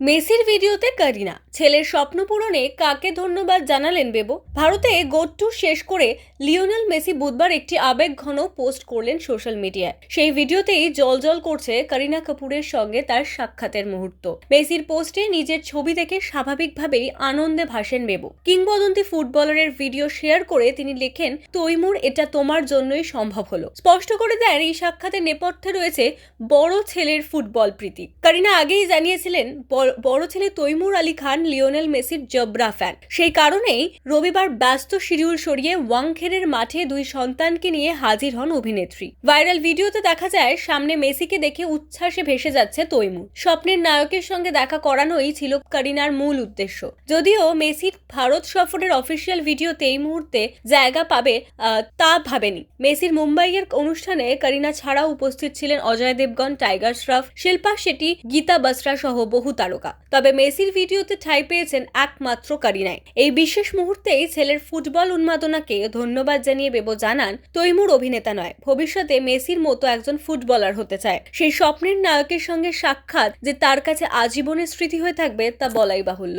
মেসির ভিডিওতে করিনা ছেলের স্বপ্ন পূরণে কাকে ধন্যবাদ জানালেন বেবো। ভারতে গোট ট্যুর শেষ করে লিওনেল মেসি বুধবার একটি আবেগঘন পোস্ট করলেন সোশ্যাল মিডিয়ায়। সেই ভিডিওতেই জলজল করছে করিনা কাপুরের সঙ্গে তার সাক্ষাতের মুহূর্ত। মেসির পোস্টে নিজের ছবি দেখে স্বাভাবিকভাবেই আনন্দে ভাসেন বেবো। কিংবদন্তি ফুটবলারের ভিডিও শেয়ার করে তিনি লেখেন, তৈমুর, এটা তোমার জন্যই সম্ভব হলো। স্পষ্ট করে দেন এই সাক্ষাতের নেপথ্যে রয়েছে বড় ছেলের ফুটবল প্রীতি। করিনা আগেই জানিয়েছিলেন বড় ছেলে তৈমুর আলী খান লিওনেল মেসির জবরা ফ্যান। সেই কারণেই রবিবার ব্যস্ত শিডিউল সরিয়ে ওয়াংখেড়ের মাঠে দুই সন্তানকে নিয়ে হাজির হন অভিনেত্রী। ভাইরাল ভিডিওতে দেখা যায় সামনে মেসিকে দেখে উচ্ছ্বাসে ভেসে যাচ্ছে তৈমুর। স্বপ্নের নায়কের সঙ্গে দেখা করানোই ছিল করিনার মূল উদ্দেশ্য। যদিও মেসির ভারত সফরের অফিসিয়াল ভিডিওতে এই মুহূর্তে জায়গা পাবে তা ভাবেনি। মেসির মুম্বাইয়ের অনুষ্ঠানে করিনা ছাড়াও উপস্থিত ছিলেন অজয় দেবগন, টাইগার শ্রফ, শিল্পা শেট্টি, গীতা বসরা সহ বহু তারকা। তবে মেসির ভিডিওতে ঠাঁই পেয়েছেন একমাত্র করিনাই। এই বিশেষ মুহূর্তেই ছেলের ফুটবল উন্মাদনাকে ধন্যবাদ জানিয়ে বেবো জানান, তৈমুর অভিনেতা নয়, ভবিষ্যতে মেসির মতো একজন ফুটবলার হতে চায়। সেই স্বপ্নের নায়কের সঙ্গে সাক্ষাৎ যে তার কাছে আজীবনের স্মৃতি হয়ে থাকবে তা বলাই বাহুল্য।